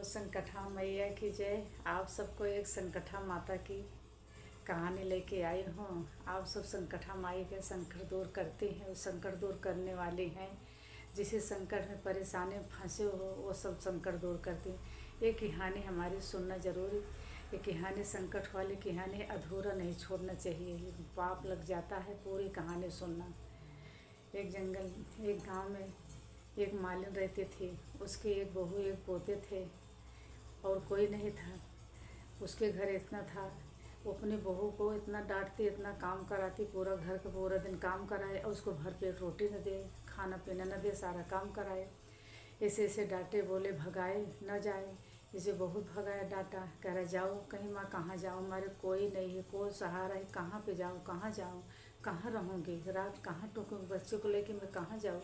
संकटा मैया की जय। आप सबको एक संकटा माता की कहानी लेके आई हूँ। आप सब संकटा माई के संकट दूर करती हैं, वो संकट दूर करने वाली हैं। जिसे संकट में परेशानी में फंसे हो वो सब संकट दूर करती हैं। ये कहानी हमारी सुनना जरूरी। ये कहानी संकट वाली कहानी अधूरा नहीं छोड़ना चाहिए, पाप लग जाता है पूरी कहानी सुनना। एक गांव में एक मालिन रहती थी। उसके एक बहू एक पोते थे और कोई नहीं था। उसके घर इतना था, वो अपनी बहू को इतना डांटती, इतना काम कराती, पूरा घर का पूरा दिन काम कराए और उसको भर पेट रोटी न दे, खाना पीना न दे, सारा काम कराए। ऐसे ऐसे डांटे, बोले, भगाए न जाए। इसे बहुत भगाया, डांटा, कह रहा जाओ कहीं, माँ कहाँ जाऊँ, हमारे कोई नहीं है, कोई सहारा है, कहाँ पे जाऊँ, कहाँ जाऊँ, कहाँ रहूँगी, रात कहाँ टूकूँगी, बच्चों को लेके मैं कहाँ जाऊँ।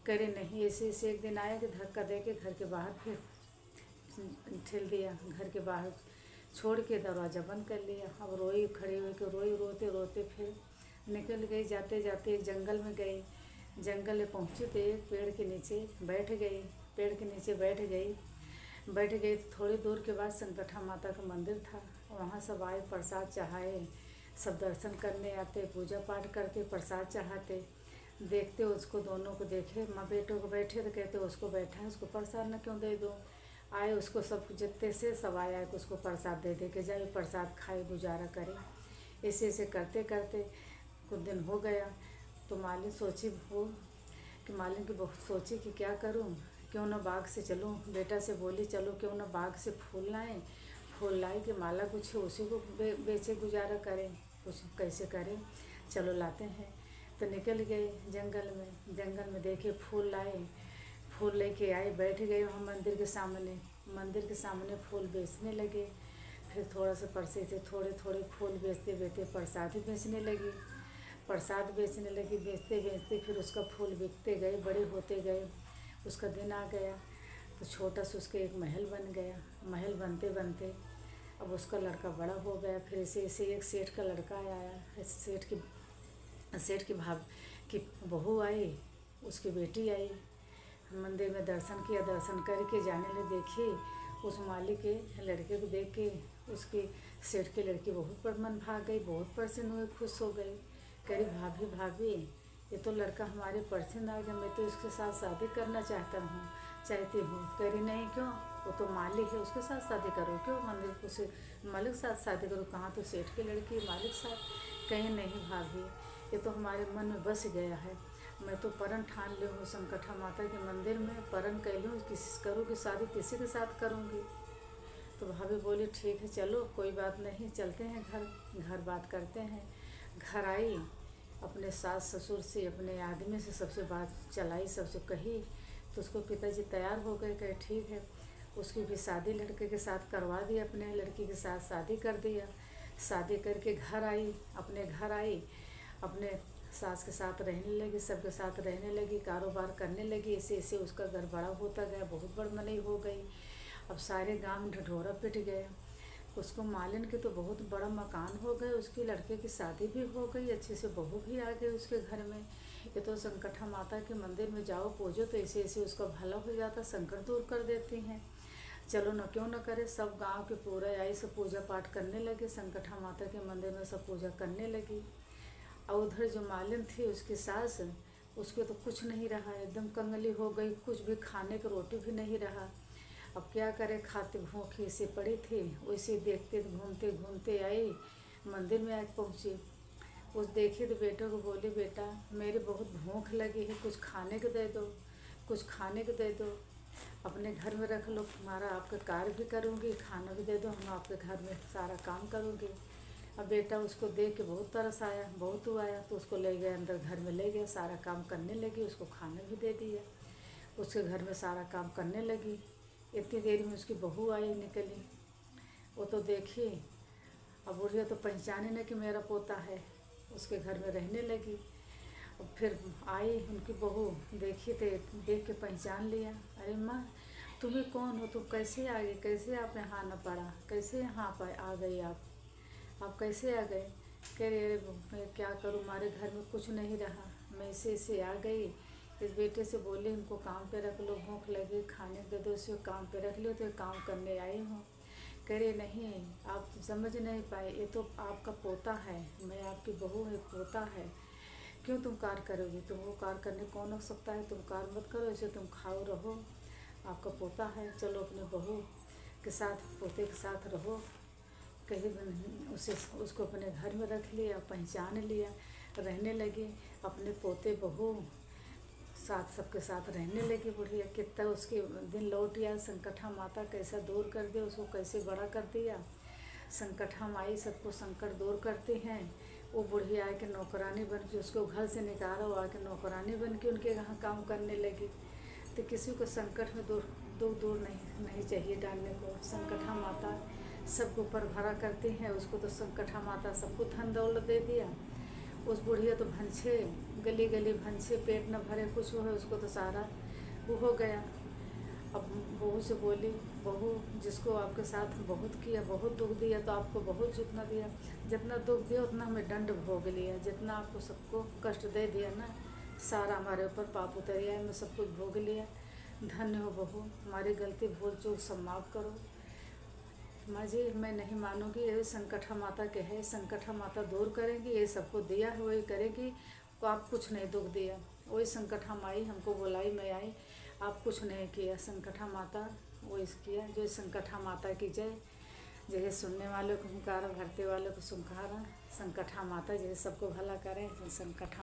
करे नहीं। ऐसे ऐसे एक दिन आया कि धक्का दे के घर के बाहर फिर ठेल दिया, घर के बाहर छोड़ के दरवाज़ा बंद कर लिया। अब रोई, खड़ी हुई के रोई, रोते रोते फिर निकल गई। जाते जाते एक जंगल में गई। जंगल में पहुँची तो एक पेड़ के नीचे बैठ गई। पेड़ के नीचे बैठ गई तो थोड़ी दूर के बाद संकटा माता का मंदिर था। वहाँ सब आए, प्रसाद चढ़ाए, सब दर्शन करने आते, पूजा पाठ करते, प्रसाद चढ़ाते। देखते उसको, दोनों को देखे, माँ बेटों को बैठे तो कहते उसको बैठा है, उसको प्रसाद न क्यों दे दो। आए उसको सब जितने से सब आया कि उसको प्रसाद दे दे के जाए, प्रसाद खाए, गुजारा करे। ऐसे ऐसे करते करते कुछ दिन हो गया तो मालिन सोची वो कि मालिन की बहुत सोची कि क्या करूं, क्यों ना बाग से चलूं। बेटा से बोली चलो क्यों ना बाग से फूल लाएं। फूल लाई कि माला कुछ है उसी को बेचे, गुजारा करें, कुछ कैसे करें, चलो लाते हैं। तो निकल गए जंगल में देखे फूल लाए, फूल लेके आए, बैठ गए वहाँ मंदिर के सामने फूल बेचने लगे। फिर थोड़ा सा परसे से थोड़े थोड़े फूल बेचते बेचते प्रसाद ही बेचने लगी। बेचते बेचते फिर उसका फूल बिकते गए, बड़े होते गए। उसका दिन आ गया तो छोटा सा उसका एक महल बन गया। महल बनते बनते अब उसका लड़का बड़ा हो गया। फिर ऐसे ऐसे एक सेठ का लड़का आया, सेठ की बहू आई, उसकी बेटी आई। मंदिर में दर्शन किया, दर्शन करके जाने लगे। देखी उस माली के लड़के को देख के उसकी सेठ की लड़की बहुत पर मन भाग गई, बहुत प्रसन्न हुई, खुश हो गई। कह रही भाभी ये तो लड़का हमारे पसंद आ गया, मैं तो इसके साथ शादी करना चाहती हूँ। कह रही नहीं क्यों, वो तो मालिक है, उसके साथ शादी करो, क्यों मंदिर से मालिक साथ शादी करो। कहाँ तो सेठ की लड़की मालिक साथ। कहीं नहीं भाभी, ये तो हमारे मन में बस गया है। मैं तो परन ठान ली हूँ, संकटा माता के मंदिर में परन कह लूँ, करूँगी शादी किसी के साथ करूँगी। तो भाभी बोली ठीक है चलो कोई बात नहीं, चलते हैं घर बात करते हैं। घर आई, अपने सास ससुर से, अपने आदमी से सबसे बात चलाई, सबसे कही। तो उसको पिताजी तैयार हो गए, कहे ठीक है। उसकी भी शादी लड़के के साथ करवा दी, अपने लड़की के साथ शादी कर दिया। शादी करके अपने घर आई, अपने सास के साथ रहने लगी, सबके साथ रहने लगी, कारोबार करने लगी। ऐसे ऐसे उसका घर बड़ा होता गया, बहुत बड़ी हो गई। अब सारे गांव में ढिढोरा पिट गया। उसको मालिन के तो बहुत बड़ा मकान हो गए, उसकी लड़के की शादी भी हो गई, अच्छे से बहू भी आ गई उसके घर में। ये तो संकटा माता के मंदिर में जाओ पूजो तो ऐसे ऐसे उसका भला हो जाता, संकट दूर कर देती हैं। चलो न क्यों न करे, सब गांव के पूरे आई, सब पूजा पाठ करने लगे, संकटा माता के मंदिर में सब पूजा करने लगी। और उधर जो मालिन थी उसकी सास, उसके तो कुछ नहीं रहा, एकदम कंगली हो गई, कुछ भी खाने की रोटी भी नहीं रहा। अब क्या करे, खाते भूखी से पड़ी थी। वैसे देखते घूमते घूमते आई, मंदिर में आज पहुँची। उस देखी तो बेटे को बोली बेटा मेरी बहुत भूख लगी है, कुछ खाने को दे दो, कुछ खाने को दे दो, अपने घर में रख लो, तुम्हारा आपका कार्य भी करूँगी, खाना भी दे दो, हम आपके घर में सारा काम करूँगी। अब बेटा उसको देख के बहुत तरस आया, बहुत आया, तो उसको ले गया अंदर, घर में ले गया, सारा काम करने लगी, उसको खाना भी दे दिया, उसके घर में सारा काम करने लगी। इतनी देर में उसकी बहू आई, निकली। वो तो देखी, अब बुढ़िया तो पहचाने न कि मेरा पोता है, उसके घर में रहने लगी। और फिर आई उनकी बहू, देखी तो देख के पहचान लिया। अरे माँ तुम्हें कौन हो, तुम कैसे आ गई, कैसे आप यहाँ आना पड़ा, कैसे यहाँ पर आ गई आप कैसे आ गए। कह रहे अरे मैं क्या करूँ, हमारे घर में कुछ नहीं रहा, मैं ऐसे आ गई, इस बेटे से बोली इनको काम पे रख लो, भूख लगी खाने दे दो, इसे काम पे रख लो, तो ये काम करने आई हूँ। कह रहे नहीं आप समझ नहीं पाए, ये तो आपका पोता है, मैं आपकी बहू है, पोता है, क्यों तुम कार्य करोगी, तुमको कार्य करने कौन हो सकता है, तुम कार्य मत करो, इसे तुम खाओ रहो, आपका पोता है, चलो अपने बहू के साथ पोते के साथ रहो। कहीं उसे उसको अपने घर में रख लिया, पहचान लिया, रहने लगी अपने पोते बहू साथ सबके साथ रहने लगी। बुढ़िया कितना उसके दिन लौट आया, संकटा माता कैसा दूर कर दे, उसको कैसे बड़ा कर दिया। संकटा माई सबको संकट दूर करते हैं। वो बुढ़िया आके नौकरानी बन के उसको घर से निकाला, वो आके नौकरानी बन के उनके यहाँ काम करने लगी। तो किसी को संकट में दूर नहीं चाहिए डालने को। संकटा माता सबके ऊपर भरा करती हैं, उसको तो संकटा माता सबको धन दौलत दे दिया। उस बुढ़िया तो भंछे गली गली भंछे, पेट न भरे कुछ हो, उसको तो सारा वो हो गया। अब बहू से बोली, बहू जिसको आपके साथ बहुत किया, बहुत दुख दिया, तो आपको बहुत जितना दुख दिया उतना हमें दंड भोग लिया, जितना आपको सबको कष्ट दे दिया ना, सारा हमारे ऊपर पाप उतरिया है, मैं सब कुछ भोग लिया। धन्य हो बहू, हमारी गलती भूल चूक सब माफ़ करो। माँ जी मैं नहीं मानूंगी, ये संकटा माता के है, संकटा माता दूर करेंगी, ये सबको दिया है वही करेगी, तो आप कुछ नहीं दुख दिया, वही संकटा माई हमको बुलाई, मैं आई, आप कुछ नहीं किया। संकटा माता वही किया। जो संकटा माता की जय। जैसे सुनने वालों को हुंकारा, भरते वालों को सुनकारा। संकटा माता जैसे सबको भला करें। संकटा